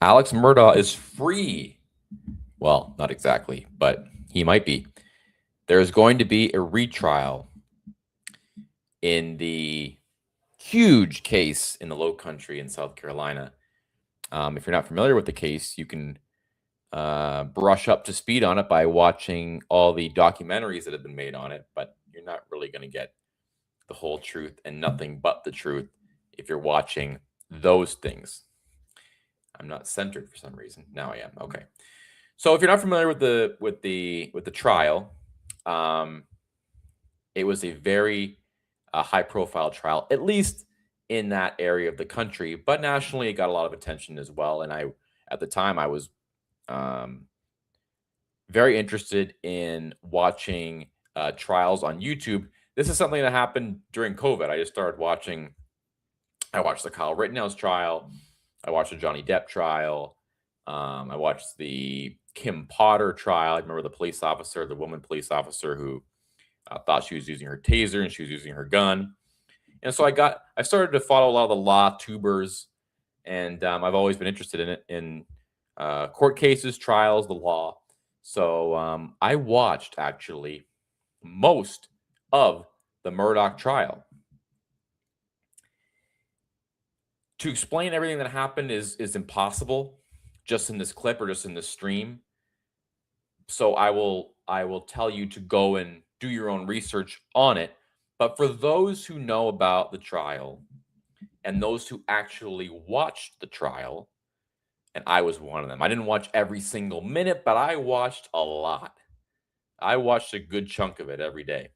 Alex Murdaugh is free. Well, not exactly, but he might be. There's going to be a retrial in the huge case in the Low Country in South Carolina. If you're not familiar with the case, you can brush up to speed on it by watching all the documentaries that have been made on it, but you're not really going to get the whole truth and nothing but the truth if you're watching those things. I'm not centered for some reason. Now I am. Okay. So if you're not familiar with the trial, um, it was a very high profile trial, at least in that area of the country, but nationally it got a lot of attention as well. And at the time, I was um, very interested in watching trials on YouTube. This is something that happened during COVID. I just started watching. I watched the Kyle Rittenhouse trial. I watched the Johnny Depp trial. I watched the Kim Potter trial. I remember the woman police officer who thought she was using her taser and she was using her gun. And so I started to follow a lot of the law tubers, and I've always been interested in it, in court cases, trials, the law. So I watched actually most of the Murdaugh trial. To explain everything that happened is impossible just in this clip or just in this stream. So I will tell you to go and do your own research on it. But for those who know about the trial and those who actually watched the trial, and I was one of them. I didn't watch every single minute, but I watched a lot. I watched a good chunk of it every day.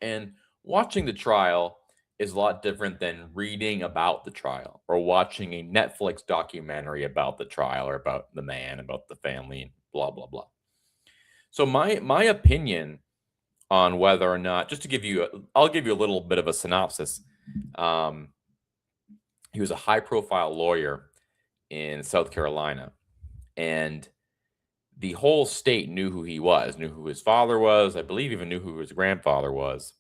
And watching the trial is a lot different than reading about the trial or watching a Netflix documentary about the trial or about the man, about the family, and blah blah blah. So my opinion on whether or not, just to give you, I'll give you a little bit of a synopsis. Um, he was a high profile lawyer in South Carolina, and the whole state knew who he was, knew who his father was. I believe even knew who his grandfather was.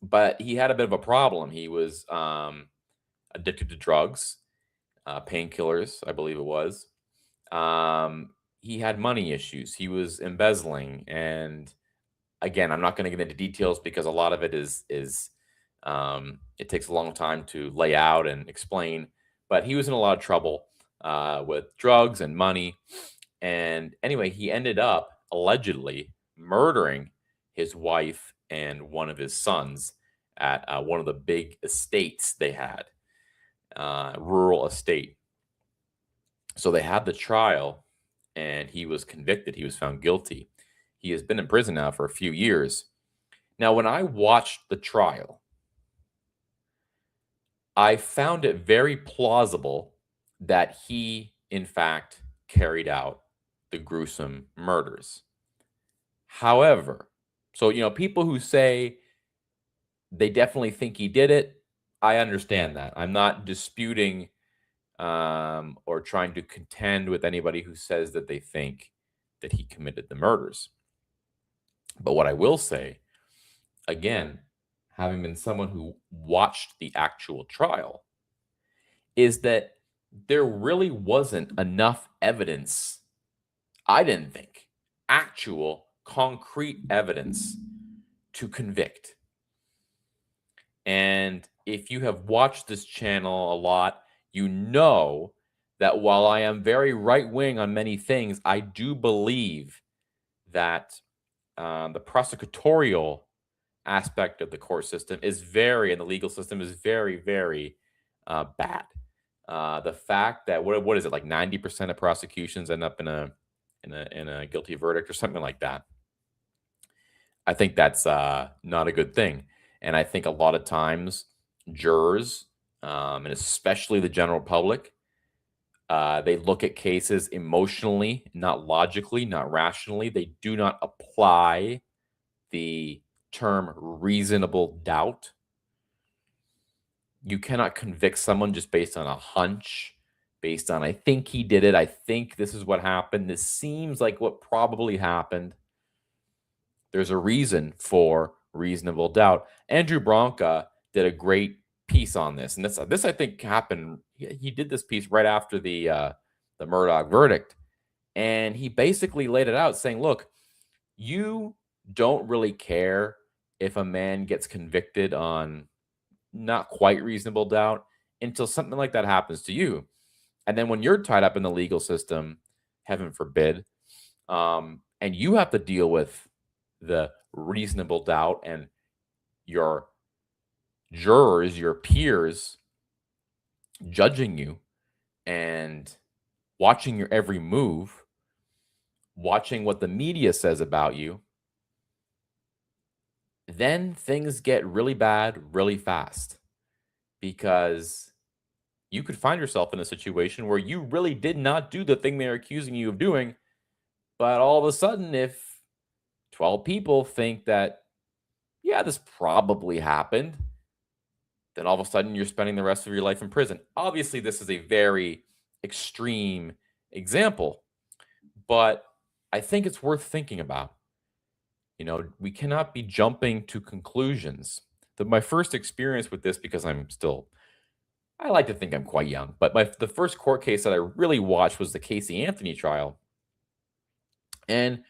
But he had a bit of a problem. He was addicted to drugs, painkillers, I believe it was. He had money issues. He was embezzling, and again, I'm not going to get into details because a lot of it is it takes a long time to lay out and explain. But he was in a lot of trouble with drugs and money. And anyway, he ended up allegedly murdering his wife and one of his sons at one of the big estates they had, rural estate. So they had the trial, and he was convicted. He was found guilty. He has been in prison now for a few years. Now, when I watched the trial, I found it very plausible that he, in fact, carried out the gruesome murders. However, so, people who say they definitely think he did it, I understand that. I'm not disputing or trying to contend with anybody who says that they think that he committed the murders. But what I will say, again, having been someone who watched the actual trial, is that there really wasn't enough evidence, I didn't think, actual concrete evidence to convict. And if you have watched this channel a lot, you know that while I am very right wing on many things, I do believe that the prosecutorial aspect of the court system is and the legal system is very, very bad. The fact that what is it, like 90% of prosecutions end up in a guilty verdict or something like that. I think that's not a good thing, and I think a lot of times jurors, and especially the general public, they look at cases emotionally, not logically, not rationally. They do not apply the term reasonable doubt. You cannot convict someone just based on a hunch, based on, I think he did it. I think this is what happened. This seems like what probably happened. There's a reason for reasonable doubt. Andrew Branca did a great piece on this, and this I think happened. He did this piece right after the Murdaugh verdict, and he basically laid it out, saying, "Look, you don't really care if a man gets convicted on not quite reasonable doubt until something like that happens to you, and then when you're tied up in the legal system, heaven forbid, and you have to deal with the reasonable doubt and your jurors, your peers judging you and watching your every move, watching what the media says about you, then things get really bad really fast because you could find yourself in a situation where you really did not do the thing they're accusing you of doing. But all of a sudden, if 12 people think that, yeah, this probably happened, then all of a sudden you're spending the rest of your life in prison. Obviously, this is a very extreme example, but I think it's worth thinking about. We cannot be jumping to conclusions. My first experience with this, because I like to think I'm quite young, but the first court case that I really watched was the Casey Anthony trial. And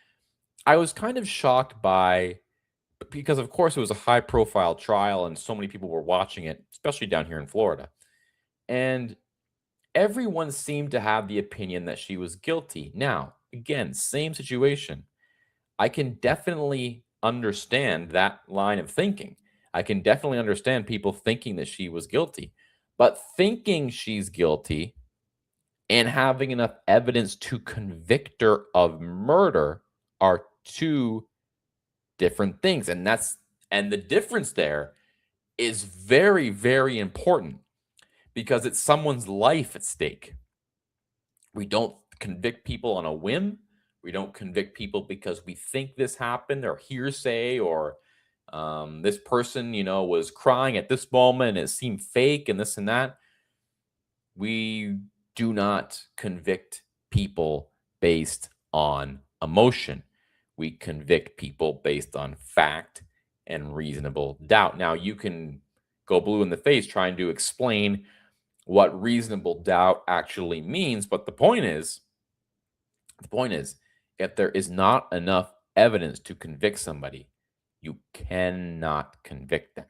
I was kind of shocked because of course it was a high profile trial and so many people were watching it, especially down here in Florida. And everyone seemed to have the opinion that she was guilty. Now, again, same situation. I can definitely understand that line of thinking. I can definitely understand people thinking that she was guilty. But thinking she's guilty and having enough evidence to convict her of murder are two different things. And the difference there is very, very important because it's someone's life at stake. We don't convict people on a whim. We don't convict people because we think this happened or hearsay or this person, was crying at this moment and it seemed fake and this and that. We do not convict people based on emotion. We convict people based on fact and reasonable doubt. Now, you can go blue in the face trying to explain what reasonable doubt actually means, but the point is, if there is not enough evidence to convict somebody, you cannot convict them.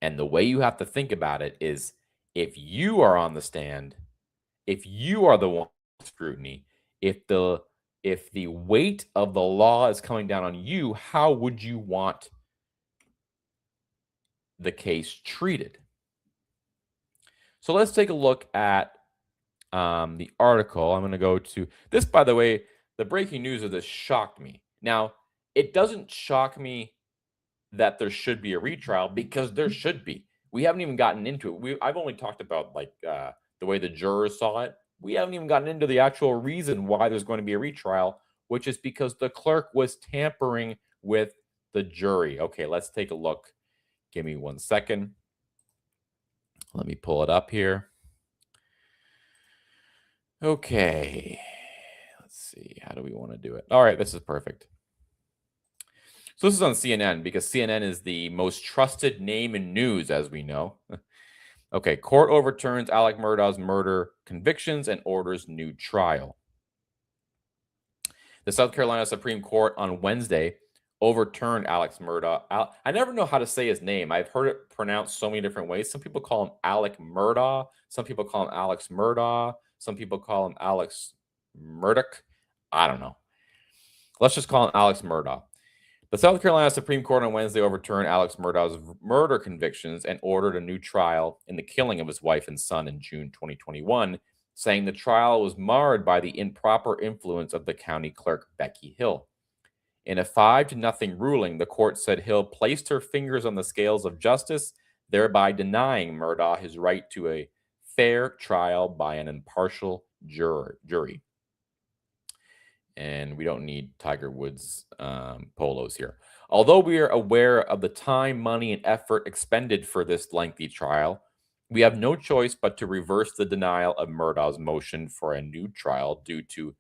And the way you have to think about it is if you are on the stand, if you are the one with scrutiny, if the weight of the law is coming down on you, how would you want the case treated? So let's take a look at the article. I'm going to go to this, by the way. The breaking news of this shocked me. Now, it doesn't shock me that there should be a retrial because there should be. We haven't even gotten into it. I've only talked about the way the jurors saw it. We haven't even gotten into the actual reason why there's going to be a retrial, which is because the clerk was tampering with the jury. Okay, let's take a look. Give me 1 second. Let me pull it up here. Okay. Let's see. How do we want to do it? All right, this is perfect. So this is on CNN because CNN is the most trusted name in news, as we know. Okay, court overturns Alec Murdaugh's murder convictions and orders new trial. The South Carolina Supreme Court on Wednesday overturned Alex Murdaugh. I never know how to say his name. I've heard it pronounced so many different ways. Some people call him Alec Murdaugh. Some people call him Alex Murdaugh. Some people call him Alex Murdaugh. I don't know. Let's just call him Alex Murdaugh. The South Carolina Supreme Court on Wednesday overturned Alex Murdaugh's murder convictions and ordered a new trial in the killing of his wife and son in June 2021, saying the trial was marred by the improper influence of the county clerk, Becky Hill. In a 5-0 ruling, the court said Hill placed her fingers on the scales of justice, thereby denying Murdaugh his right to a fair trial by an impartial jury. And we don't need Tiger Woods polos here. Although we are aware of the time, money, and effort expended for this lengthy trial, we have no choice but to reverse the denial of Murdaugh's motion for a new trial due to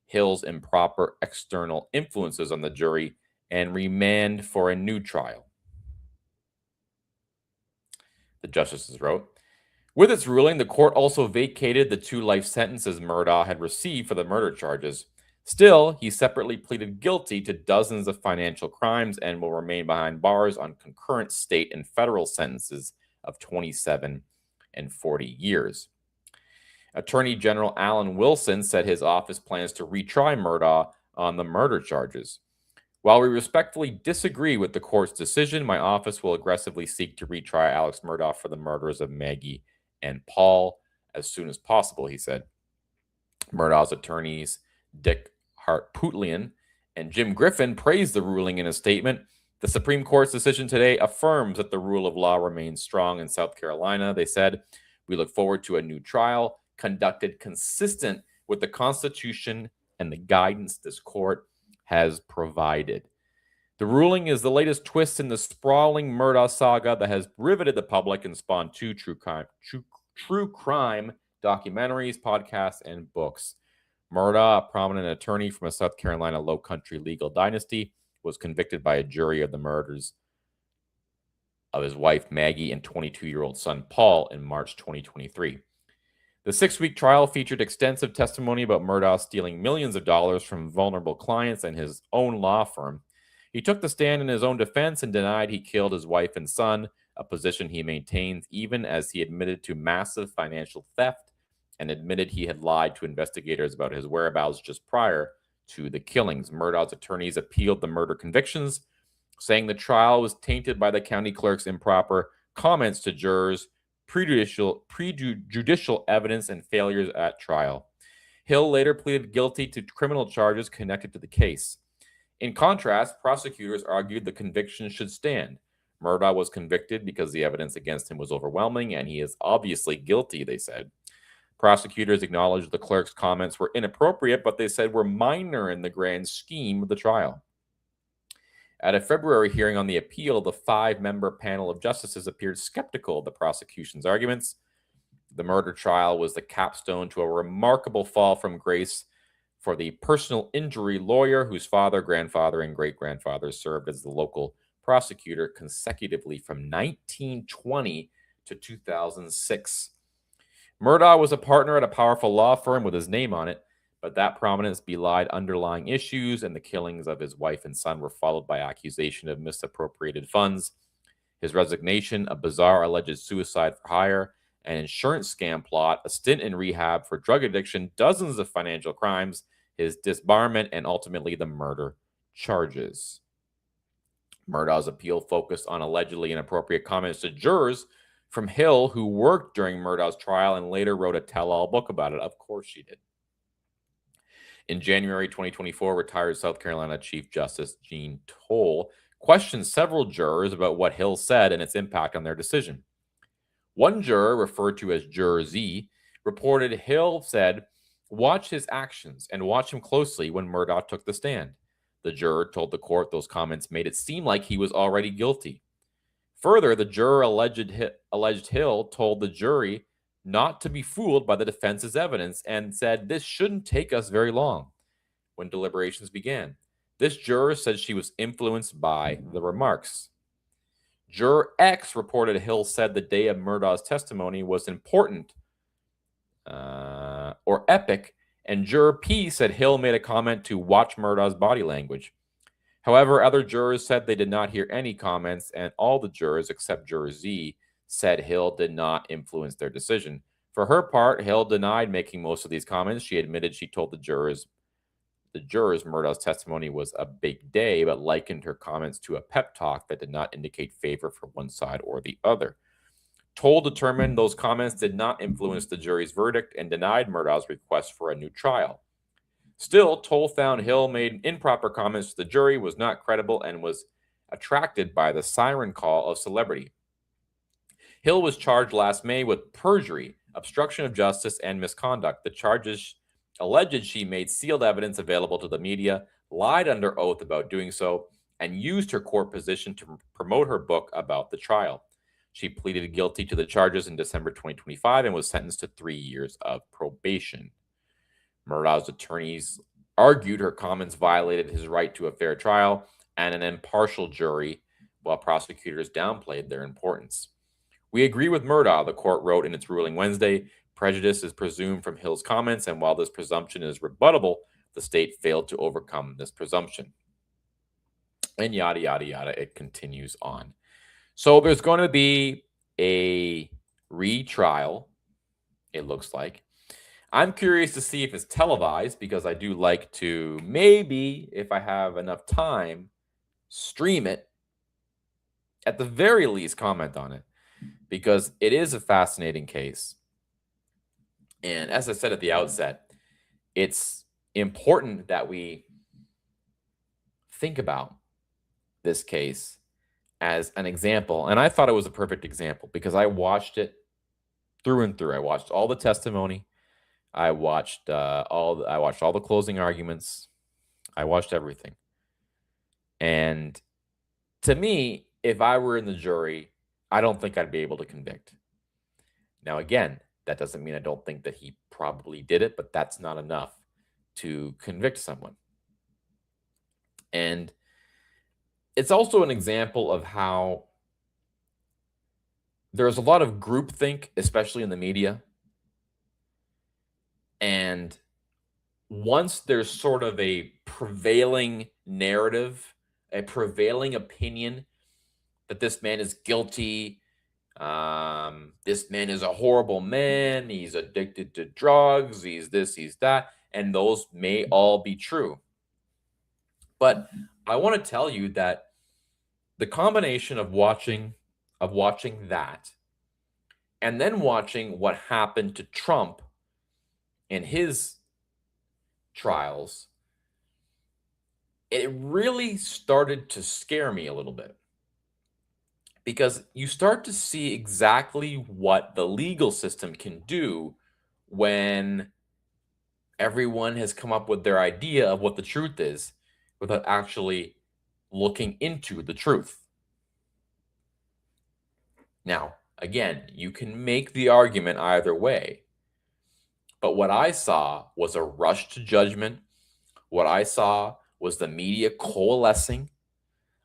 Hill's improper external influences on the jury and remand for a new trial. the justices wrote. With its ruling, the court also vacated the 2 life sentences Murdaugh had received for the murder charges. Still, he separately pleaded guilty to dozens of financial crimes and will remain behind bars on concurrent state and federal sentences of 27 and 40 years. Attorney General Alan Wilson said his office plans to retry Murdaugh on the murder charges. While we respectfully disagree with the court's decision, my office will aggressively seek to retry Alex Murdaugh for the murders of Maggie and Paul as soon as possible, he said. Murdaugh's attorneys, Dick Harpootlian and Jim Griffin, praised the ruling in a statement. The Supreme Court's decision today affirms that the rule of law remains strong in South Carolina. They said, we look forward to a new trial conducted consistent with the Constitution and the guidance this court has provided. The ruling is the latest twist in the sprawling Murdaugh saga that has riveted the public and spawned 2 true crime documentaries, podcasts, and books. Murdaugh, a prominent attorney from a South Carolina Low Country legal dynasty, was convicted by a jury of the murders of his wife Maggie and 22-year-old son Paul in March 2023. The 6-week trial featured extensive testimony about Murdaugh stealing millions of dollars from vulnerable clients and his own law firm. He took the stand in his own defense and denied he killed his wife and son, a position he maintains even as he admitted to massive financial theft and admitted he had lied to investigators about his whereabouts just prior to the killings. Murdaugh's attorneys appealed the murder convictions, saying the trial was tainted by the county clerk's improper comments to jurors, prejudicial evidence, and failures at trial. Hill later pleaded guilty to criminal charges connected to the case. In contrast, prosecutors argued the conviction should stand. Murdaugh was convicted because the evidence against him was overwhelming, and he is obviously guilty, they said. Prosecutors acknowledged the clerk's comments were inappropriate, but they said were minor in the grand scheme of the trial. At a February hearing on the appeal, the 5-member panel of justices appeared skeptical of the prosecution's arguments. The murder trial was the capstone to a remarkable fall from grace for the personal injury lawyer whose father, grandfather, and great-grandfather served as the local prosecutor consecutively from 1920 to 2006. Murdaugh was a partner at a powerful law firm with his name on it, but that prominence belied underlying issues, and the killings of his wife and son were followed by accusation of misappropriated funds. His resignation, a bizarre alleged suicide for hire, an insurance scam plot, a stint in rehab for drug addiction, dozens of financial crimes, his disbarment, and ultimately the murder charges. Murdaugh's appeal focused on allegedly inappropriate comments to jurors from Hill, who worked during Murdaugh's trial and later wrote a tell-all book about it. Of course she did. In January 2024, retired South Carolina Chief Justice Jean Toll questioned several jurors about what Hill said and its impact on their decision. One juror, referred to as Juror Z, reported Hill said, "Watch his actions and watch him closely when Murdaugh took the stand." The juror told the court those comments made it seem like he was already guilty. Further, the juror alleged Hill told the jury not to be fooled by the defense's evidence and said, "This shouldn't take us very long," when deliberations began. This juror said she was influenced by the remarks. Juror X reported Hill said the day of Murdaugh's testimony was important or epic, and Juror P said Hill made a comment to watch Murdaugh's body language. However, other jurors said they did not hear any comments, and all the jurors except Juror Z said Hill did not influence their decision. For her part, Hill denied making most of these comments. She admitted she told the jurors Murdaugh's testimony was a big day, but likened her comments to a pep talk that did not indicate favor for one side or the other. Toll determined those comments did not influence the jury's verdict and denied Murdaugh's request for a new trial. Still, Toll found Hill made improper comments to the jury, was not credible, and was attracted by the siren call of celebrity. Hill was charged last May with perjury, obstruction of justice, and misconduct. The charges alleged she made sealed evidence available to the media, lied under oath about doing so, and used her court position to promote her book about the trial. She pleaded guilty to the charges in December 2025 and was sentenced to 3 years of probation. Murdaugh's attorneys argued her comments violated his right to a fair trial and an impartial jury, while prosecutors downplayed their importance. We agree with Murdaugh, the court wrote in its ruling Wednesday. Prejudice is presumed from Hill's comments, and while this presumption is rebuttable, the state failed to overcome this presumption. And yada, yada, yada. It continues on. So there's going to be a retrial, it looks like. I'm curious to see if it's televised, because I do like to, maybe, if I have enough time, stream it. At the very least, comment on it, because it is a fascinating case. And as I said at the outset, it's important that we think about this case as an example. And I thought it was a perfect example because I watched it through and through. I watched all the testimony. I watched all the closing arguments. I watched everything. And to me, if I were in the jury, I don't think I'd be able to convict. Now, again, that doesn't mean I don't think that he probably did it, but that's not enough to convict someone. And it's also an example of how there's a lot of groupthink, especially in the media. And once there's sort of a prevailing narrative, a prevailing opinion that this man is guilty, this man is a horrible man, he's addicted to drugs, he's this, he's that, and those may all be true. But I want to tell you that the combination of watching that and then watching what happened to Trump in his trials, it really started to scare me a little bit, because you start to see exactly what the legal system can do when everyone has come up with their idea of what the truth is without actually looking into the truth. Now, again, you can make the argument either way. But what I saw was a rush to judgment. What I saw was the media coalescing.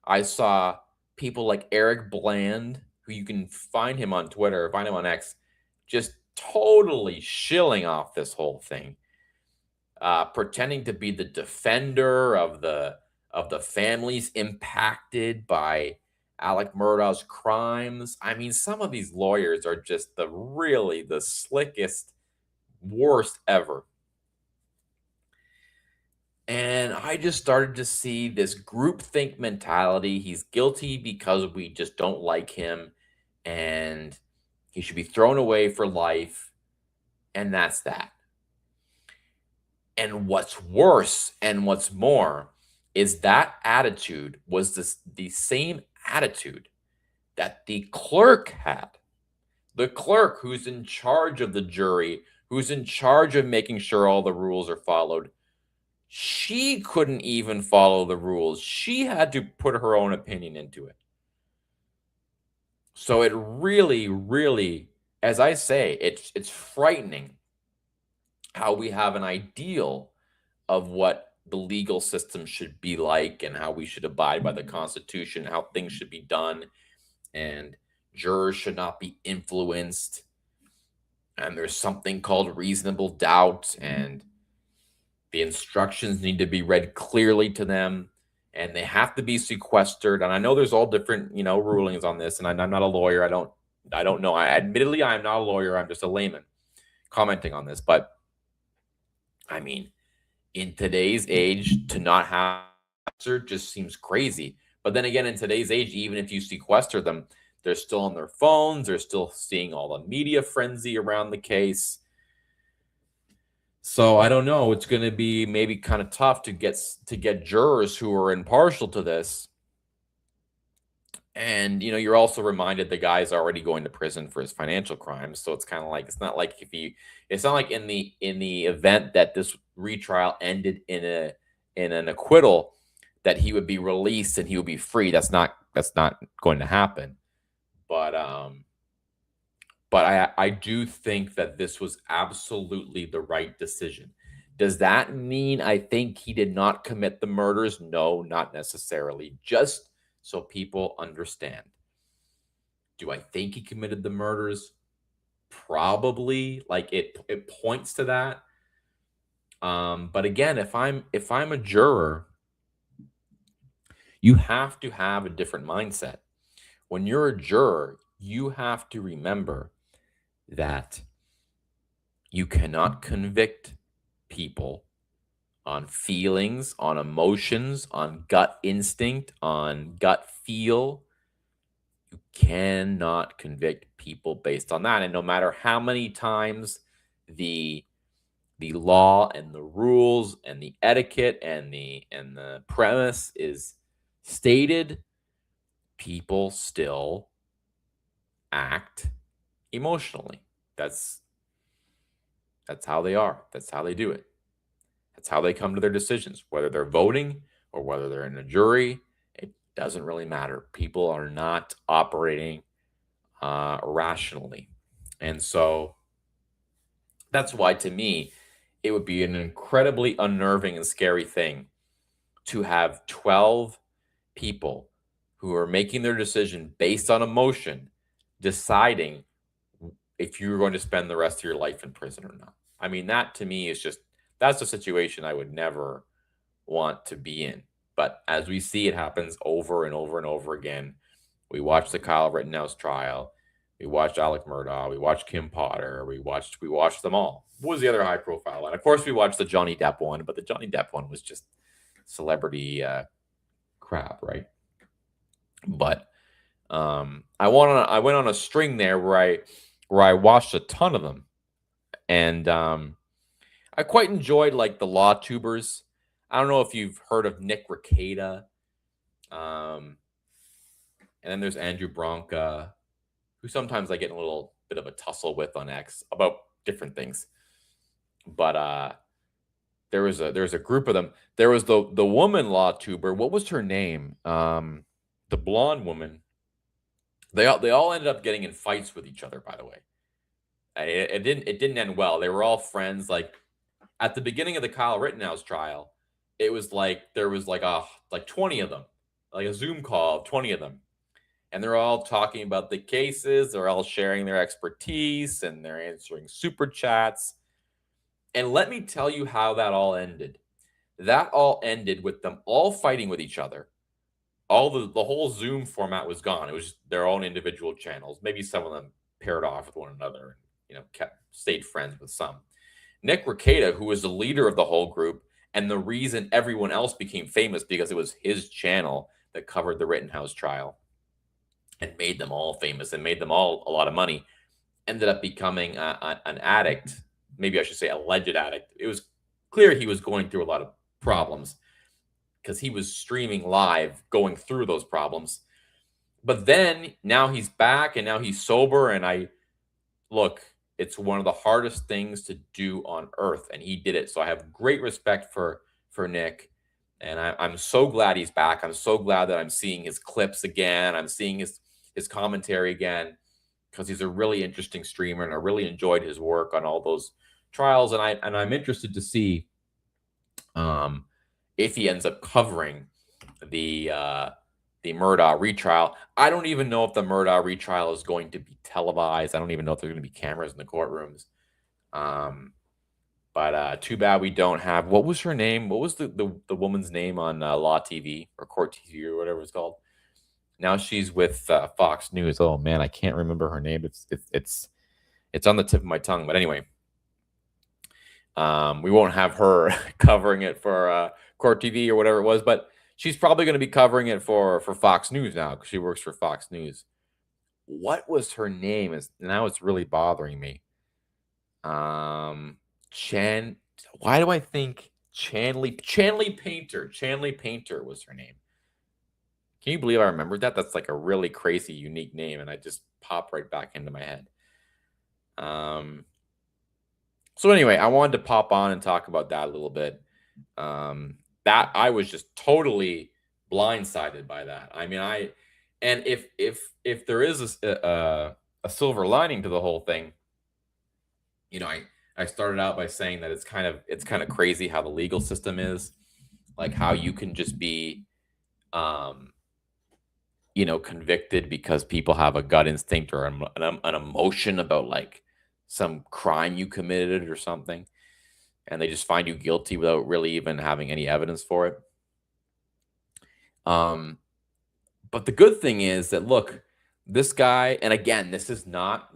I saw people like Eric Bland, who you can find him on Twitter, find him on X, just totally shilling off this whole thing, pretending to be the defender of the families impacted by Alec Murdaugh's crimes. I mean, some of these lawyers are just the slickest, worst ever. And I just started to see this groupthink mentality. He's guilty because we just don't like him, and he should be thrown away for life. And that's that. And what's worse and what's more is that attitude was the same attitude that the clerk had. The clerk who's in charge of the jury, who's in charge of making sure all the rules are followed. She couldn't even follow the rules. She had to put her own opinion into it. So it really, really, as I say, it's frightening how we have an ideal of what the legal system should be like and how we should abide by the Constitution, how things should be done, and jurors should not be influenced. And there's something called reasonable doubt, and the instructions need to be read clearly to them, and they have to be sequestered. And I know there's all different, rulings on this, and I'm not a lawyer. I don't know. Admittedly, I'm not a lawyer. I'm just a layman commenting on this. But I mean, in today's age, to not have answer just seems crazy. But then again, in today's age, even if you sequester them, they're still on their phones. They're still seeing all the media frenzy around the case. So I don't know. It's going to be maybe kind of tough to get jurors who are impartial to this. And you're also reminded the guy's already going to prison for his financial crimes. So it's kind of like it's not like in the event that this retrial ended in an acquittal, that he would be released and he would be free. That's not going to happen. But I do think that this was absolutely the right decision. Does that mean I think he did not commit the murders? No, not necessarily. Just so people understand. Do I think he committed the murders? Probably. Like it points to that. But again, if I'm a juror, you have to have a different mindset. When you're a juror, you have to remember that you cannot convict people on feelings, on emotions, on gut instinct, on gut feel. You cannot convict people based on that. And no matter how many times the law and the rules and the etiquette and the premise is stated, people still act emotionally. That's how they are. That's how they do it. That's how they come to their decisions, whether they're voting or whether they're in a jury. It doesn't really matter. People are not operating rationally. And so that's why, to me, it would be an incredibly unnerving and scary thing to have 12 people who are making their decision based on emotion deciding if you're going to spend the rest of your life in prison or not. I mean, that to me is just, that's a situation I would never want to be in. But as we see, it happens over and over and over again. We watched the Kyle Rittenhouse trial. We watched Alec Murdaugh. We watched Kim Potter. We watched them all. What was the other high profile one? Of course, we watched the Johnny Depp one, but the Johnny Depp one was just celebrity crap, right? But I went on a string there where I watched a ton of them, and I quite enjoyed like the law tubers. I don't know if you've heard of Nick Rekieta, and then there's Andrew Bronca, who sometimes I get in a little bit of a tussle with on X about different things. But there's a group of them. There was the woman law tuber. What was her name? The blonde woman. They all ended up getting in fights with each other. By the way, it didn't end well. They were all friends. Like at the beginning of the Kyle Rittenhouse trial, it was like there was like 20 of them, like a Zoom call of 20 of them. And they're all talking about the cases. They're all sharing their expertise and they're answering super chats. And let me tell you how that all ended. That all ended with them all fighting with each other. All the whole Zoom format was gone. It was just their own individual channels. Maybe some of them paired off with one another and stayed friends with some. Nick Rekieta, who was the leader of the whole group, and the reason everyone else became famous because it was his channel that covered the Rittenhouse trial and made them all famous and made them all a lot of money, ended up becoming an addict. Maybe I should say alleged addict. It was clear he was going through a lot of problems because he was streaming live going through those problems. But then now he's back and now he's sober. And look, it's one of the hardest things to do on earth. And he did it. So I have great respect for Nick. And I'm so glad he's back. I'm so glad that I'm seeing his clips again. I'm seeing his commentary again, because he's a really interesting streamer, and I really enjoyed his work on all those trials. And I'm interested to see if he ends up covering the Murdaugh retrial. I don't even know if the Murdaugh retrial is going to be televised. I don't even know if there's going to be cameras in the courtrooms. But too bad we don't have. What was her name? What was the woman's name on Law TV or Court TV or whatever it's called? Now she's with Fox News. Oh man, I can't remember her name. It's on the tip of my tongue. But anyway, we won't have her covering it for Court TV or whatever it was. But she's probably going to be covering it for Fox News now because she works for Fox News. What was her name? Now it's really bothering me. Chan. Why do I think Chanley Painter? Chanley Painter was her name. Can you believe I remembered that? That's like a really crazy, unique name, and I just popped right back into my head. So anyway, I wanted to pop on and talk about that a little bit. That I was just totally blindsided by that. I mean, and if there is a silver lining to the whole thing, I started out by saying that it's kind of crazy how the legal system is, like how you can just be convicted because people have a gut instinct or an emotion about like some crime you committed or something, and they just find you guilty without really even having any evidence for it. Um, but the good thing is that look, this guy, and again, this is not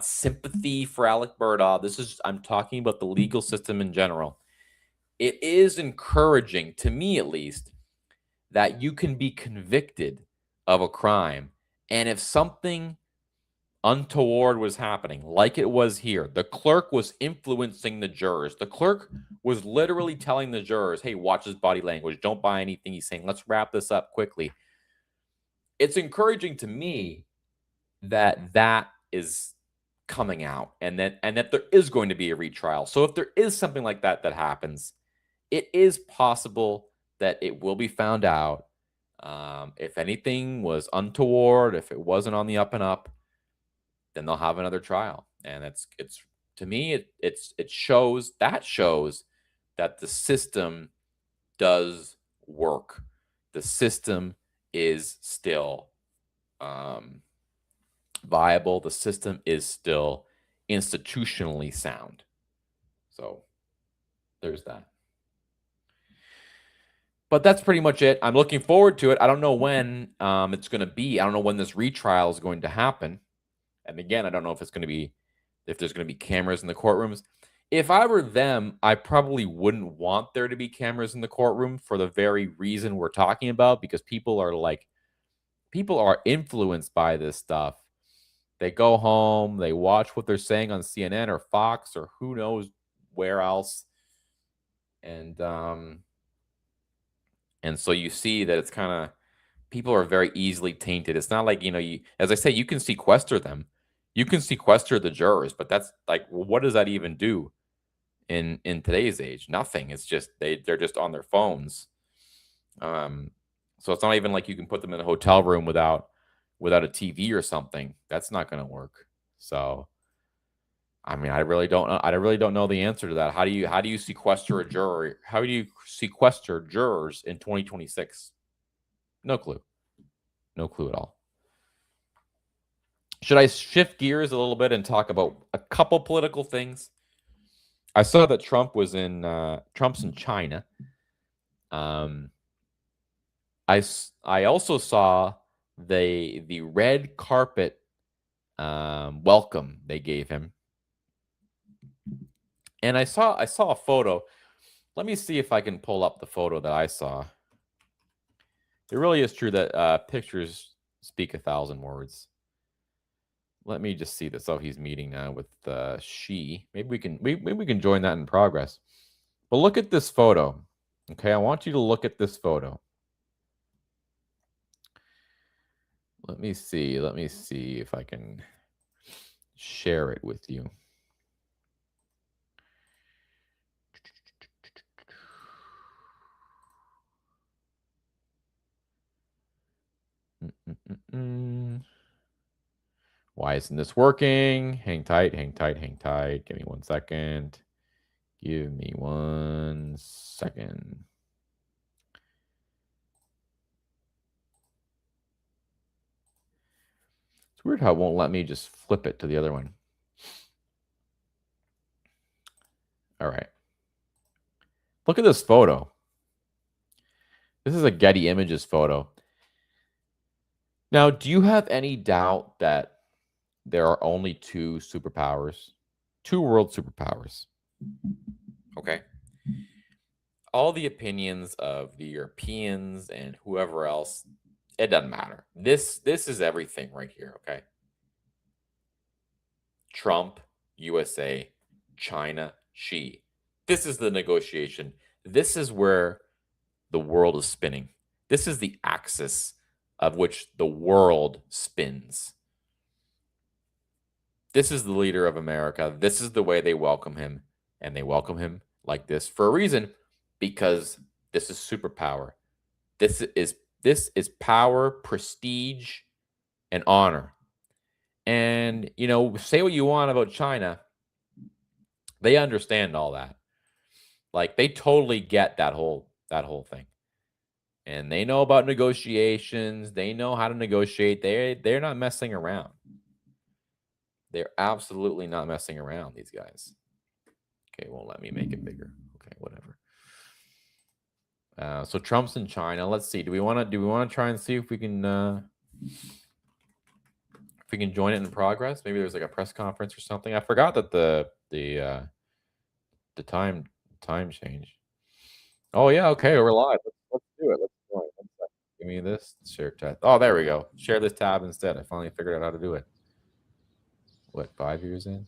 sympathy for Alec Murdaugh. I'm talking about the legal system in general. It is encouraging, to me at least, that you can be convicted of a crime. And if something untoward was happening, like it was here, the clerk was influencing the jurors. The clerk was literally telling the jurors, hey, watch his body language. Don't buy anything he's saying. Let's wrap this up quickly. It's encouraging to me that that is coming out and that there is going to be a retrial. So if there is something like that that happens, it is possible that it will be found out. If anything was untoward, if it wasn't on the up and up, then they'll have another trial. And it's to me, it shows that the system does work. The system is still viable. The system is still institutionally sound. So there's that. But that's pretty much it. I'm looking forward to it. I don't know when it's going to be. I don't know when this retrial is going to happen. And again, I don't know if there's going to be cameras in the courtrooms. If I were them, I probably wouldn't want there to be cameras in the courtroom for the very reason we're talking about, because people are influenced by this stuff. They go home, they watch what they're saying on CNN or Fox or who knows where else. And so you see that it's kind of, people are very easily tainted. It's not like, as I say, you can sequester them. You can sequester the jurors, but that's like, well, what does that even do in today's age? Nothing. It's just they're just on their phones. So it's not even like you can put them in a hotel room without a TV or something. That's not going to work. So I mean, I really don't know the answer to that. How do you sequester a juror? How do you sequester jurors in 2026? No clue. No clue at all. Should I shift gears a little bit and talk about a couple political things? I saw that Trump's in China. I also saw the red carpet welcome they gave him. And I saw a photo. Let me see if I can pull up the photo that I saw. It really is true that pictures speak 1,000 words. Let me just see this. Oh, he's meeting now with Xi. Maybe we can join that in progress. But look at this photo. Okay, I want you to look at this photo. Let me see if I can share it with you. Why isn't this working? Hang tight. Give me 1 second. Give me 1 second. It's weird how it won't let me just flip it to the other one. All right. Look at this photo. This is a Getty Images photo. Now, do you have any doubt that there are only two superpowers, two world superpowers? Okay. All the opinions of the Europeans and whoever else, it doesn't matter. This is everything right here, okay? Trump, USA, China, Xi. This is the negotiation. This is where the world is spinning. This is the axis of which the world spins. This is the leader of America. This is the way they welcome him. And they welcome him like this for a reason, because this is superpower. This is power, prestige, and honor. And, say what you want about China, they understand all that. Like, they totally get that whole thing. And they know about negotiations. They know how to negotiate. They're not messing around. They're absolutely not messing around, these guys. Okay, won't let me make it bigger. Okay, whatever. So Trump's in China. Let's see. Do we want to try and see if we can join it in progress? Maybe there's like a press conference or something. I forgot that the time changed. Oh yeah, okay, we're live. Let's do it. Let's join. 1 second. Give me this. Share tab. Oh, there we go. Share this tab instead. I finally figured out how to do it. What, 5 years in?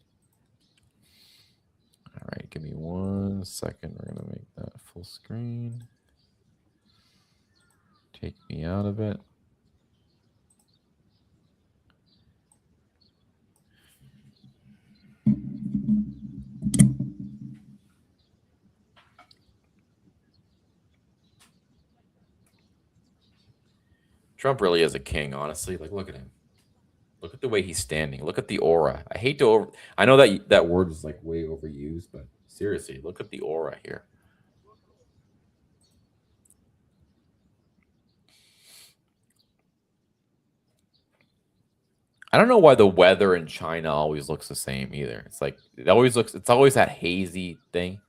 All right, give me 1 second. We're gonna make that full screen. Take me out of it. Trump really is a king, honestly. Like, look at him. Look at the way he's standing. Look at the aura. I hate to I know that word is like way overused, but seriously, look at the aura here. I don't know why the weather in China always looks the same either. It's like it's always that hazy thing.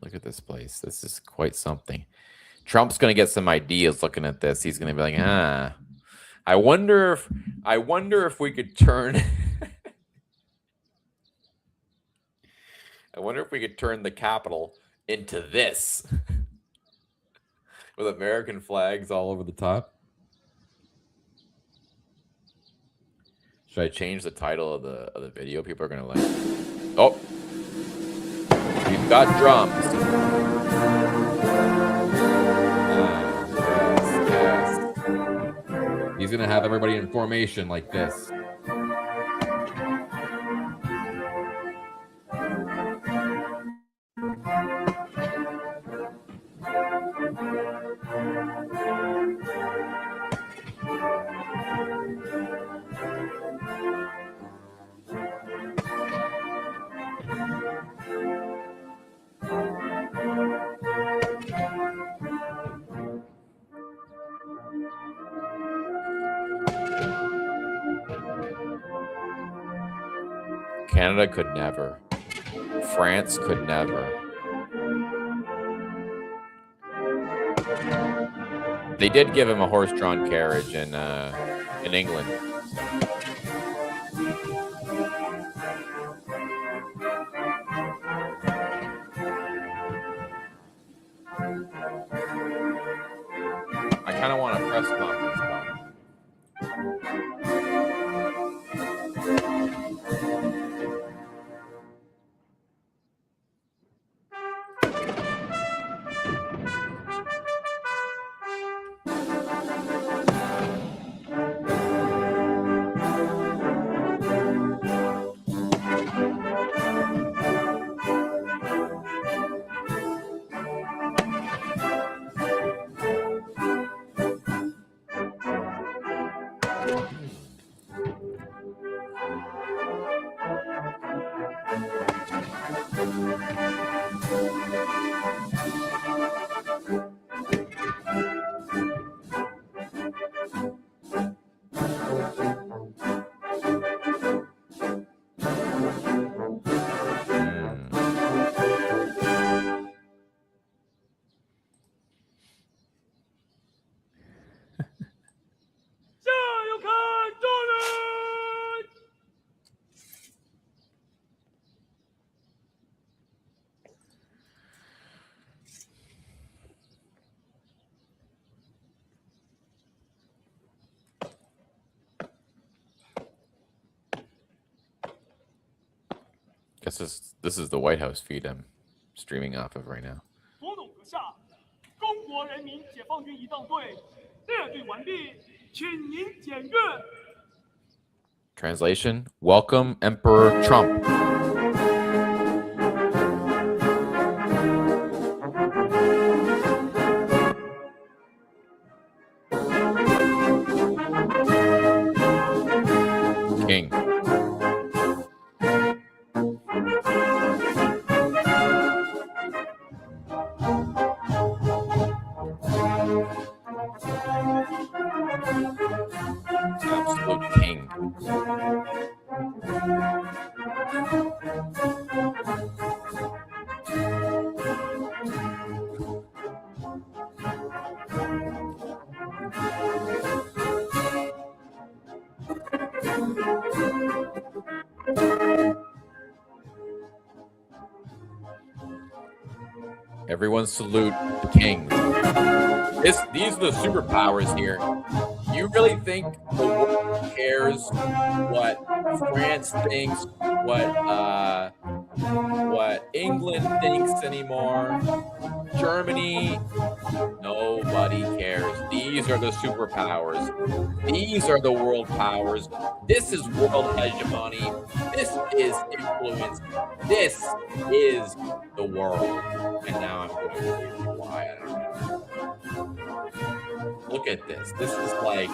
Look at this place. This is quite something. Trump's going to get some ideas looking at this. He's going to be like, I wonder if we could turn I wonder if we could turn the Capitol into this with American flags all over the top. Should I change the title of the video? People are going to like, oh, we've got drums. Yes. He's going to have everybody in formation like this. Canada could never. France could never. They did give him a horse-drawn carriage in England. I kind of want a press conference. Guess this is the White House feed I'm streaming off of right now. Translation: Welcome, Emperor Trump. King. Everyone salute the king. These are the superpowers here. You really think the world cares what France thinks, what England thinks anymore? Germany, nobody cares. These are the superpowers. These are the world powers. This is world hegemony. This is influence. This is the world. And now I'm going to read why I don't know. Look at this. This is like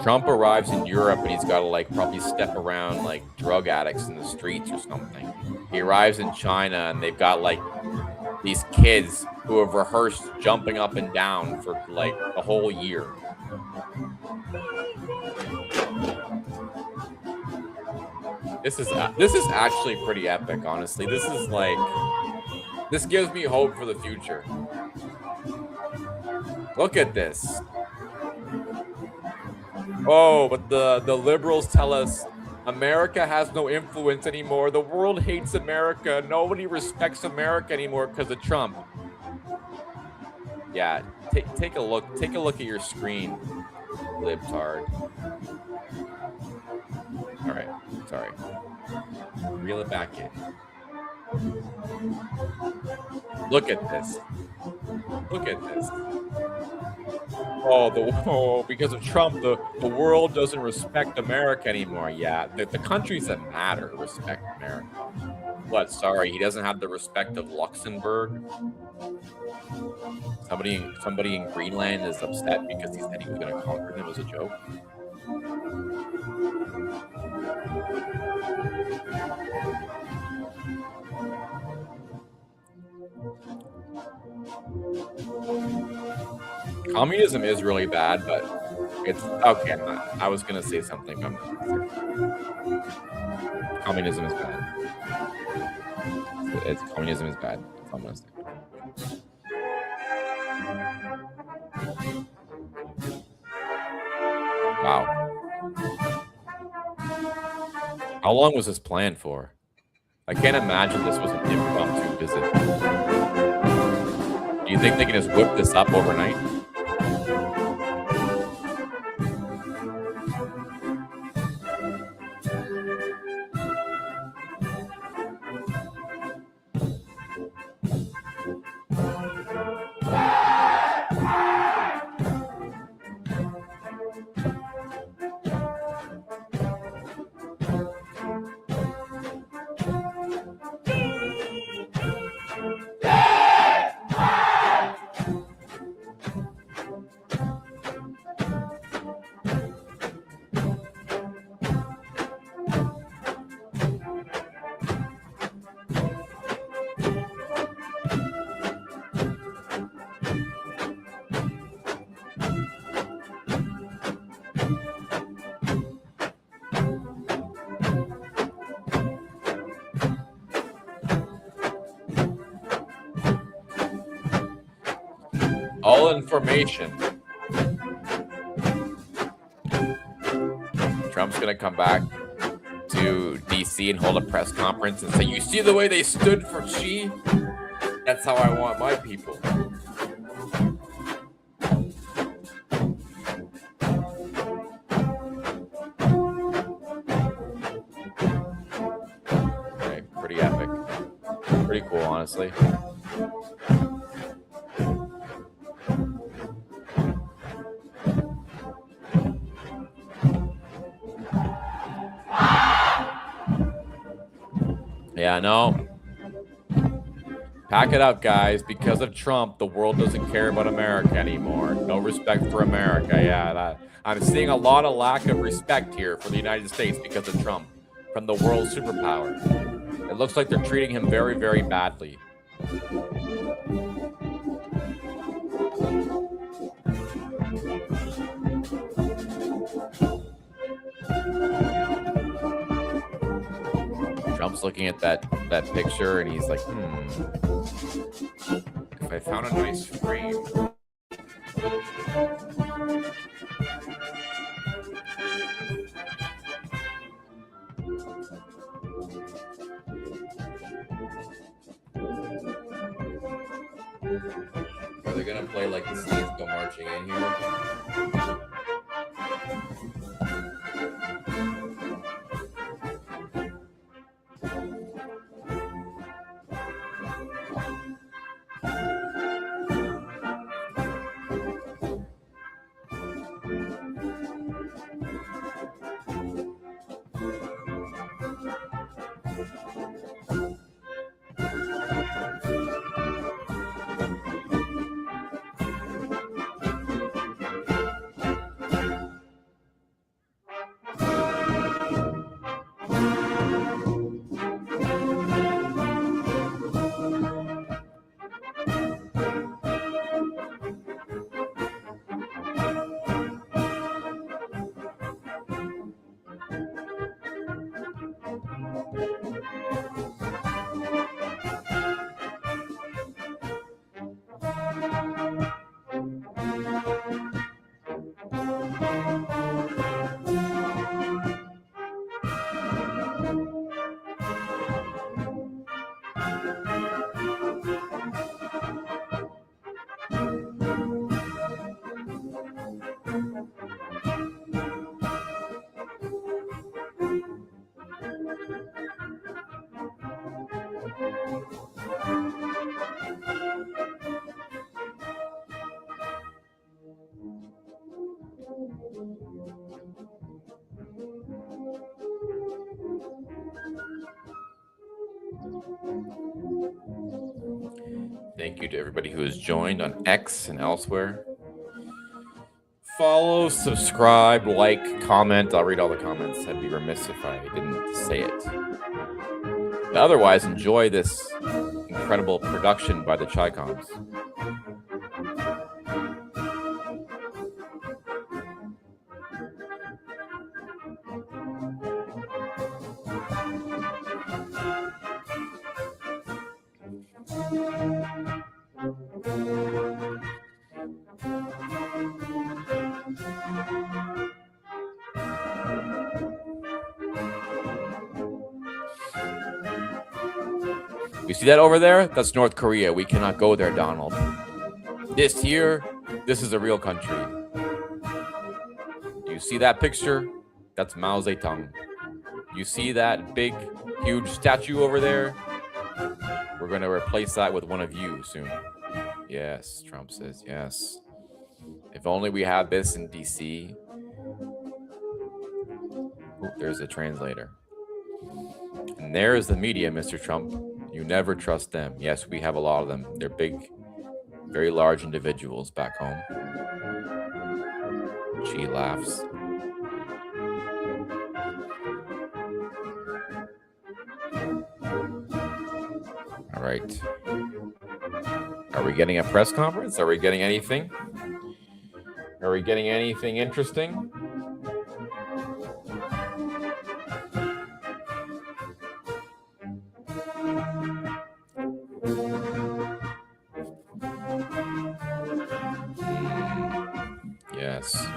Trump arrives in Europe and he's got to like probably step around like drug addicts in the streets or something. He arrives in China and they've got like these kids who have rehearsed jumping up and down for like a whole year. This is actually pretty epic, honestly. This gives me hope for the future. Look at this. Oh, but the liberals tell us America has no influence anymore. The world hates America. Nobody respects America anymore because of Trump. Yeah, take a look. Take a look at your screen, libtard. All right, sorry. Reel it back in. Look at this. Look at this. Oh, because of Trump, the world doesn't respect America anymore. Yeah, the countries that matter respect America. What? Sorry, he doesn't have the respect of Luxembourg. Somebody in Greenland is upset because he said he was going to conquer them as a joke. Communism is really bad, but it's okay. I was gonna say something. Communism is bad. Communism is bad. That's all I'm gonna say. Wow. How long was this planned for? I can't imagine this was an impromptu visit. Do you think they can just whip this up overnight? All information. Trump's going to come back to DC and hold a press conference and say, you see the way they stood for Xi? That's how I want my people. Okay, pretty epic. Pretty cool, honestly. Yeah, no. Pack it up, guys. Because of Trump, the world doesn't care about America anymore. No respect for America. Yeah, I'm seeing a lot of lack of respect here for the United States because of Trump from the world superpower. It looks like they're treating him very, very badly. looking at that picture, and he's like, if I found a nice frame. Are they gonna play like the Saints go marching in here? Thank you to everybody who has joined on X and elsewhere. Follow, subscribe, like, comment. I'll read all the comments. I'd be remiss if I didn't say it. But otherwise, enjoy this incredible production by the Chi-Coms. You see that over there? That's North Korea. We cannot go there, Donald. This here, this is a real country. You see that picture? That's Mao Zedong. You see that big, huge statue over there? We're going to replace that with one of you soon. Yes, Trump says, yes. If only we had this in D.C. Ooh, there's a translator. And there's the media, Mr. Trump. You never trust them. Yes, we have a lot of them. They're big, very large individuals back home. She laughs. All right. Are we getting a press conference? Are we getting anything? Are we getting anything interesting? Yes.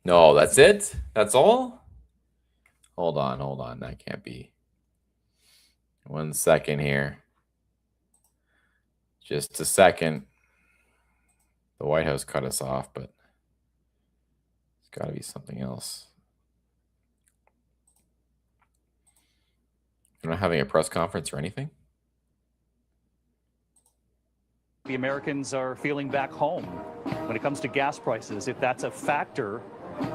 No, that's it? That's all? Hold on. That can't be. 1 second here. Just a second. The White House cut us off, but it's got to be something else. You're not having a press conference or anything? The Americans are feeling back home when it comes to gas prices, if that's a factor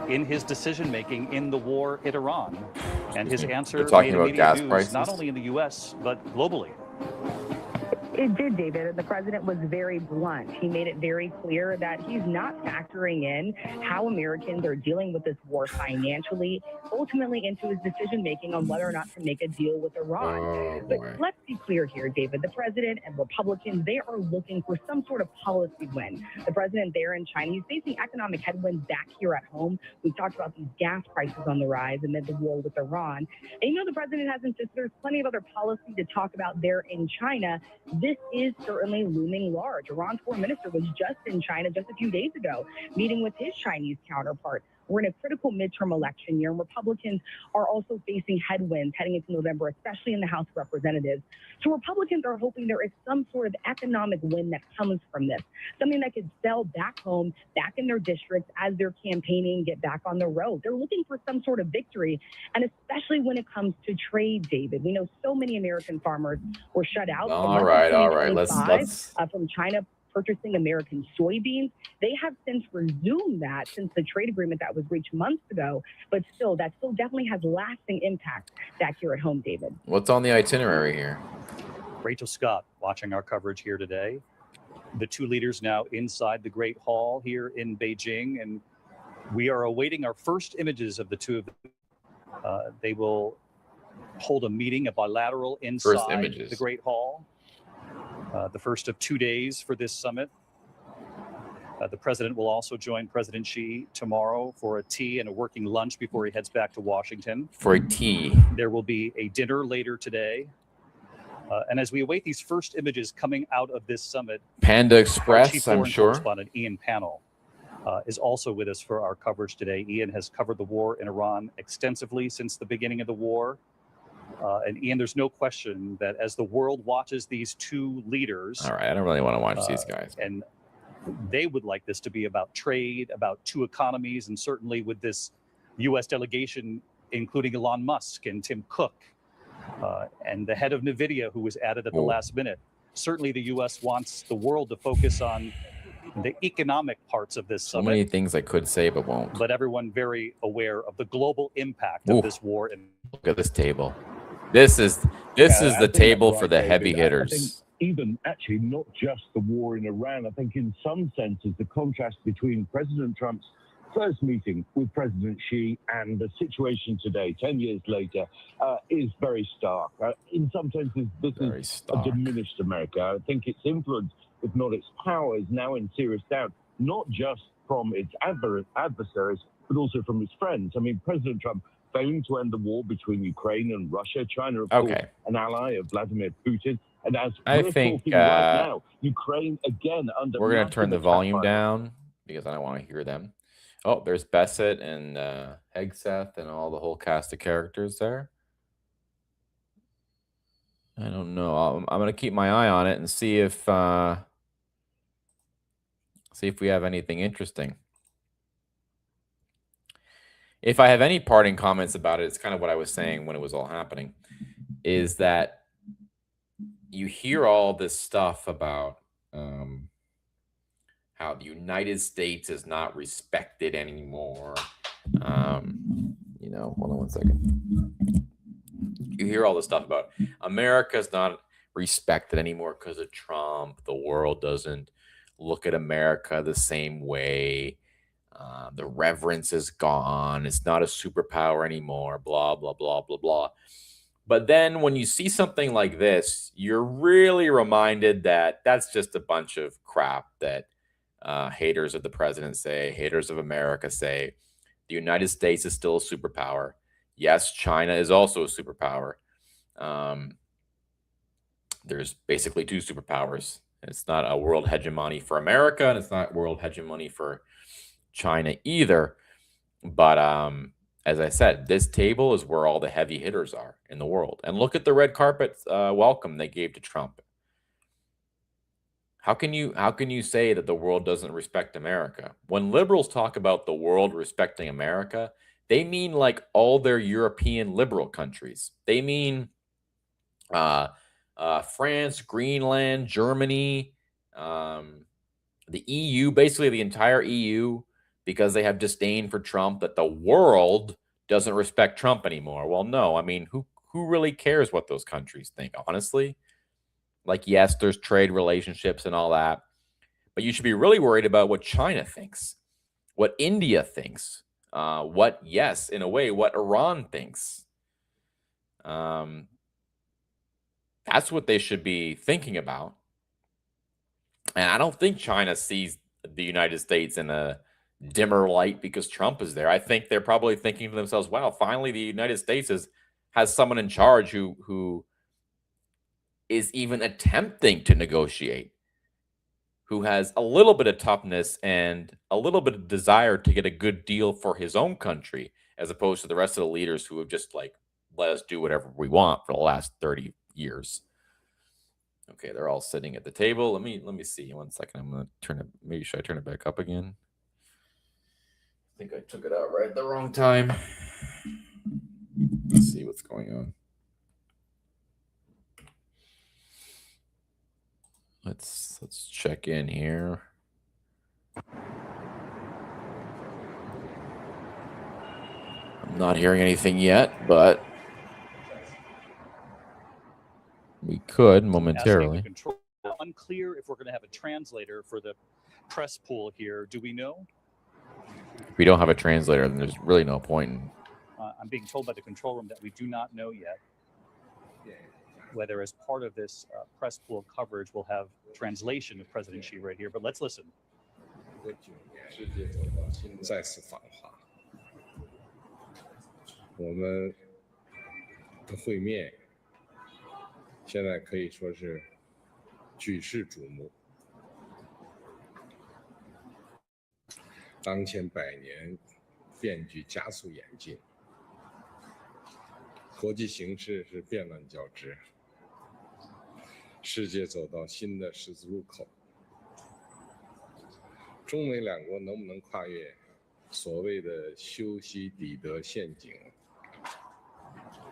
in his decision-making in the war in Iran. And his answer talking made about immediate gas news, prices? not only in the U.S., but globally. It did, David, and the president was very blunt. He made it very clear that he's not factoring in how Americans are dealing with this war financially, ultimately into his decision-making on whether or not to make a deal with Iran. But let's be clear here, David. The president and Republicans, they are looking for some sort of policy win. The president there in China, he's facing economic headwinds back here at home. We've talked about these gas prices on the rise amid the war with Iran. And the president has insisted there's plenty of other policy to talk about there in China. This is certainly looming large. Iran's foreign minister was just in China just a few days ago, meeting with his Chinese counterpart. We're in a critical midterm election year, and Republicans are also facing headwinds heading into November, especially in the House of Representatives. So Republicans are hoping there is some sort of economic win that comes from this, something that could sell back home, back in their districts as they're campaigning, get back on the road. They're looking for some sort of victory, and especially when it comes to trade, David. We know so many American farmers were shut out. All right. Let's from China purchasing American soybeans. They have since resumed that since the trade agreement that was reached months ago, but still, that still definitely has lasting impact back here at home, David. What's on the itinerary here? Rachel Scott watching our coverage here today. The two leaders now inside the Great Hall here in Beijing, and we are awaiting our first images of the two of them. They will hold a meeting, a bilateral inside the Great Hall. The first of 2 days for this summit. The president will also join President Xi tomorrow for a tea and a working lunch before he heads back to Washington. For a tea. There will be a dinner later today. And as we await these first images coming out of this summit, Panda Express, I'm sure. Correspondent Ian Pannell is also with us for our coverage today. Ian has covered the war in Iran extensively since the beginning of the war. And Ian, there's no question that as the world watches these two leaders... All right, I don't really want to watch these guys. And they would like this to be about trade, about two economies, and certainly with this U.S. delegation, including Elon Musk and Tim Cook, and the head of NVIDIA, who was added at the last minute. Certainly the U.S. wants the world to focus on the economic parts of this summit. So many things I could say, but won't. But everyone very aware of the global impact of this war. And look at this table. This is the table for the heavy hitters. Even actually not just the war in Iran. I think in some senses the contrast between President Trump's first meeting with President Xi and the situation today, 10 years later, is very stark. In some senses, this is a diminished America. I think its influence, if not its power, is now in serious doubt, not just from its adversaries, but also from its friends. I mean, President Trump failing to end the war between Ukraine and Russia, China, of course, an ally of Vladimir Putin. And as I we're think talking right now, Ukraine again under. We're going to turn the volume down because I don't want to hear them. Oh, there's Bassett and Hegseth and all the whole cast of characters there. I don't know. I'm going to keep my eye on it and see if we have anything interesting. If I have any parting comments about it, it's kind of what I was saying when it was all happening, is that you hear all this stuff about how the United States is not respected anymore. Hold on one second. You hear all this stuff about America's not respected anymore because of Trump. The world doesn't look at America the same way. The reverence is gone. It's not a superpower anymore. Blah, blah, blah, blah, blah. But then when you see something like this, you're really reminded that that's just a bunch of crap that haters of the president say, haters of America say. The United States is still a superpower. Yes, China is also a superpower. There's basically two superpowers. It's not a world hegemony for America, and it's not world hegemony for China either. But as I said, this table is where all the heavy hitters are in the world. And look at the red carpet welcome they gave to Trump. How can you say that the world doesn't respect America? When liberals talk about the world respecting America, they mean like all their European liberal countries. They mean France, Greenland, Germany, the EU, basically the entire EU, because they have disdain for Trump, that the world doesn't respect Trump anymore. Well, no. I mean, who really cares what those countries think, honestly? Like, yes, there's trade relationships and all that, but you should be really worried about what China thinks, what India thinks, yes, in a way, what Iran thinks. That's what they should be thinking about. And I don't think China sees the United States in a dimmer light because Trump is there. I think they're probably thinking to themselves, wow, finally the United States has someone in charge who is even attempting to negotiate, who has a little bit of toughness and a little bit of desire to get a good deal for his own country, as opposed to the rest of the leaders who have just like let us do whatever we want for the last 30 years. Okay, they're all sitting at the table. Let me see. 1 second. I'm gonna turn it. Maybe should I turn it back up again? I think I took it out right at the wrong time. Let's see what's going on. Let's check in here. I'm not hearing anything yet, but we could momentarily. Unclear if we're going to have a translator for the press pool here. Do we know? If we don't have a translator, then there's really no point in. I'm being told by the control room that we do not know yet whether, as part of this press pool coverage, we'll have translation of President Xi right here. But let's listen. 再次访华，我们的会面现在可以说是举世瞩目。当前百年变局加速演进，国际形势是变乱交织，世界走到新的十字路口。中美两国能不能跨越所谓的修昔底德陷阱，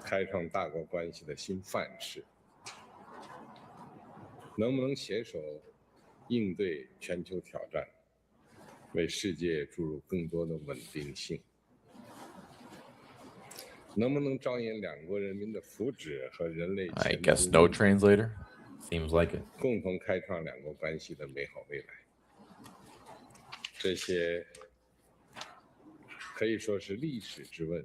开创大国关系的新范式？能不能携手应对全球挑战，为世界注入更多的稳定性？能不能着眼两国人民的福祉和人类 I guess no translator. Seems like it. 共同开创两国关系的美好未来？这些可以说是历史之问、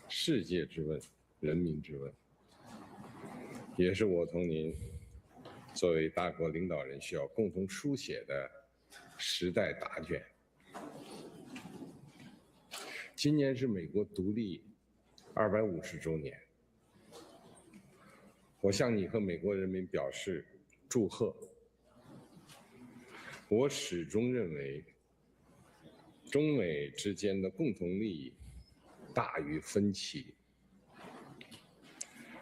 世界之问、人民之问，也是我同您作为大国领导人需要共同书写的时代答卷。今年是美国独立250周年，我向你和美国人民表示祝贺。我始终认为，中美之间的共同利益大于分歧。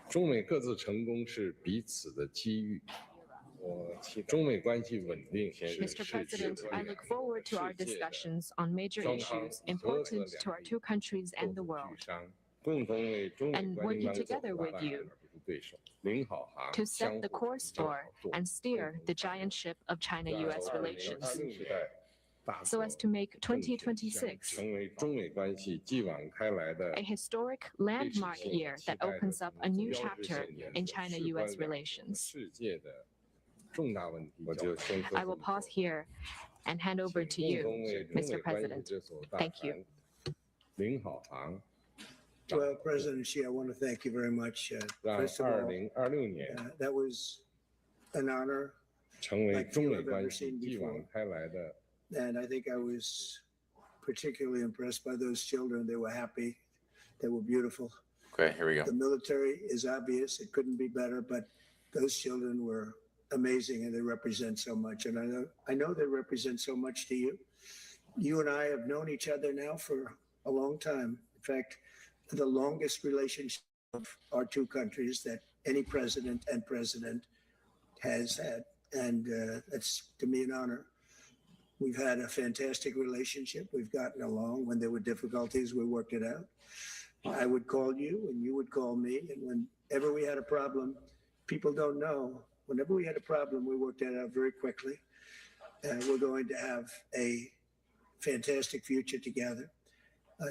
中美各自成功是彼此的机遇。中美关系稳定是 Mr. 世界 President, I look forward to our discussions on major 双方 issues 合作 important to our two countries 共 and the 同 world, 举商，共同为中美 and 关系 working 当中 together with you 不是对手，领好航， to 相 set the 互 course 做 for 好做， and steer the giant ship of China-U.S. relations, 时代大 so 国 as to make 正确向 2026成为中美关系继往开来的 a historic landmark year that opens up a new chapter in China-U.S. relations. 世界的重大问题，我就先说 I will pause here and hand over to 共 you, 同为中美 Mr. 关系 President. 这艘大 Thank you. 船领好航， Well, President Xi, I want to thank you very much. 让 First of all, 2026年 that was an honor, 成为中美关系继往开来的 and I think I was particularly impressed by those children. They were happy, they were beautiful. Okay, here we go. The military is obvious; it couldn't be better. But those children were amazing, and they represent so much. And I know they represent so much to you. You and I have known each other now for a long time. In fact, the longest relationship of our two countries that any president and president has had. And that's, to me, an honor. We've had a fantastic relationship. We've gotten along. When there were difficulties, we worked it out. I would call you and you would call me. And whenever we had a problem, people don't know, whenever we had a problem, we worked it out very quickly. And we're going to have a fantastic future together.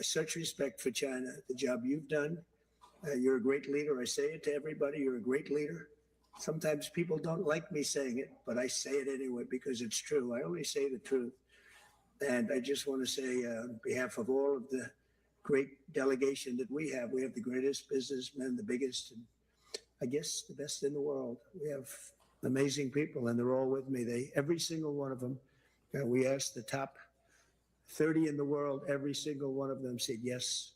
Such respect for China, the job you've done. You're a great leader. I say it to everybody. You're a great leader. Sometimes people don't like me saying it, but I say it anyway because it's true. I only say the truth. And I just want to say, on behalf of all of the great delegation that we have the greatest businessmen, the biggest, and I guess the best in the world. We have amazing people, and they're all with me. Every single one of them. We asked the top 30 in the world. Every single one of them said yes.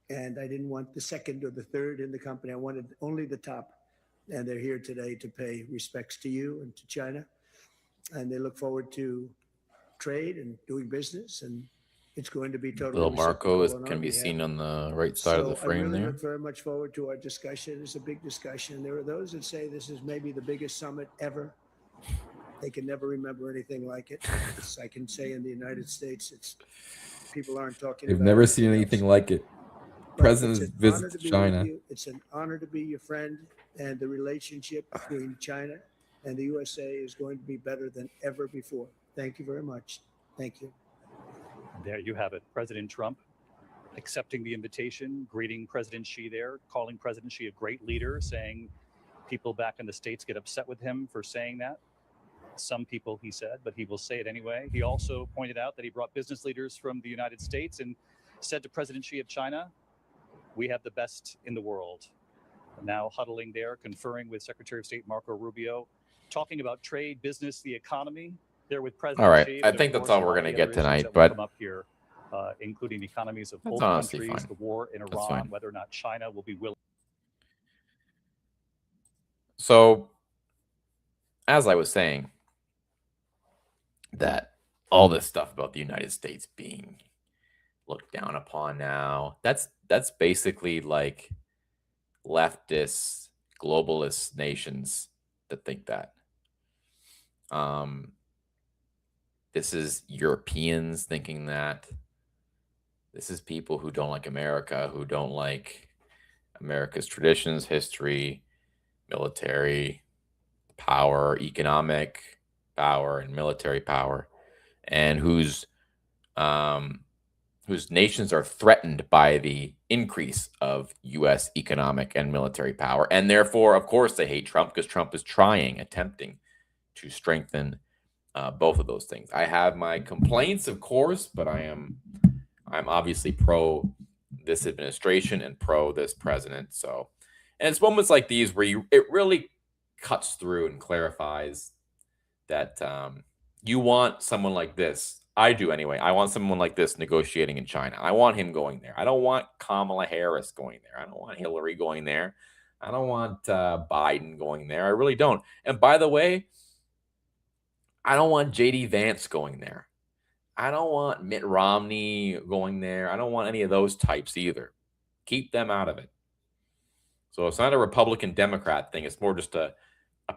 And I didn't want the second or the third in the company. I wanted only the top. And they're here today to pay respects to you and to China. And they look forward to trade and doing business. And it's going to be totally Little Marco reciprocal on can our be behalf. seen on the right side of the So I frame really there. look very much forward to our discussion. It's a big discussion. There are those that say this is maybe the biggest summit ever. They can never remember anything like it. I can say in the United States, people aren't talking They've about never seen anything anything else. like it. But President's it's an honor visit to to be China. with you. It's an honor to be your friend, and the relationship between China and the USA is going to be better than ever before. Thank you very much. Thank you. There you have it. President Trump accepting the invitation, greeting President Xi there, calling President Xi a great leader, saying people back in the States get upset with him for saying that. Some people, he said, but he will say it anyway. He also pointed out that he brought business leaders from the United States and said to President Xi of China, we have the best in the world. Now huddling there, conferring with Secretary of State Marco Rubio, talking about trade, business, the economy. There with President All right, Xi. I But think of that's course, all a we're lot of going to the get other issues tonight, that will but come up here, including the economies of that's both honestly countries, fine. the war in That's Iran, fine. whether or not China will be willing. So, as I was saying, that all this stuff about the United States being looked down upon now, that's basically like leftist, globalist nations that think that. This is Europeans thinking that. This is people who don't like America, who don't like America's traditions, history, military power, economic power, and military power, and whose nations are threatened by the increase of U.S. economic and military power, and therefore, of course, they hate Trump because Trump is attempting to strengthen both of those things. I have my complaints, of course, but I'm obviously pro this administration and pro this president. So, and it's moments like these where it really cuts through and clarifies that you want someone like this. I do anyway. I want someone like this negotiating in China. I want him going there. I don't want Kamala Harris going there. I don't want Hillary going there. I don't want Biden going there. I really don't. And by the way, I don't want JD Vance going there. I don't want Mitt Romney going there. I don't want any of those types either. Keep them out of it. So it's not a Republican Democrat thing. It's more just a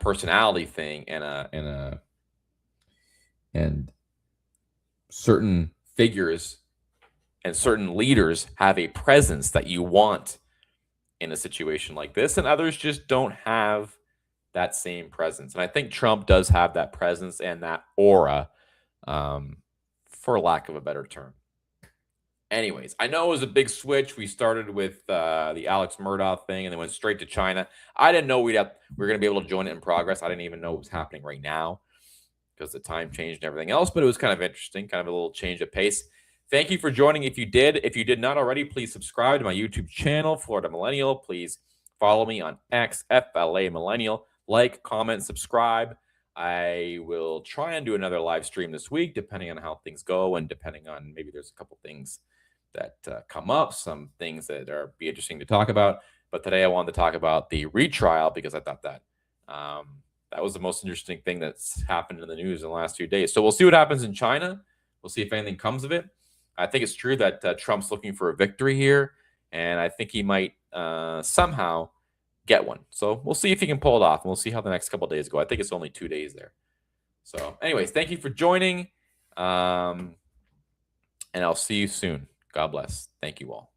personality thing and certain figures and certain leaders have a presence that you want in a situation like this, and others just don't have that same presence. And I think Trump does have that presence and that aura, for lack of a better term. Anyways, I know it was a big switch. We started with the Alex Murdaugh thing and then went straight to China. I didn't know we were going to be able to join it in progress. I didn't even know it was happening right now because the time changed and everything else, but it was kind of interesting, kind of a little change of pace. Thank you for joining. If you did not already, please subscribe to my YouTube channel, Florida Millennial. Please follow me on X, FLA Millennial. Like, comment, subscribe. I will try and do another live stream this week, depending on how things go and depending on maybe there's a couple things that come up, some things that are be interesting to talk about. But today I wanted to talk about the retrial because I thought that that was the most interesting thing that's happened in the news in the last few days. So we'll see what happens in China. We'll see if anything comes of it. I think it's true that Trump's looking for a victory here, and I think he might somehow get one. So we'll see if he can pull it off, and we'll see how the next couple of days go. I think it's only 2 days there. So anyways, thank you for joining, and I'll see you soon. God bless. Thank you all.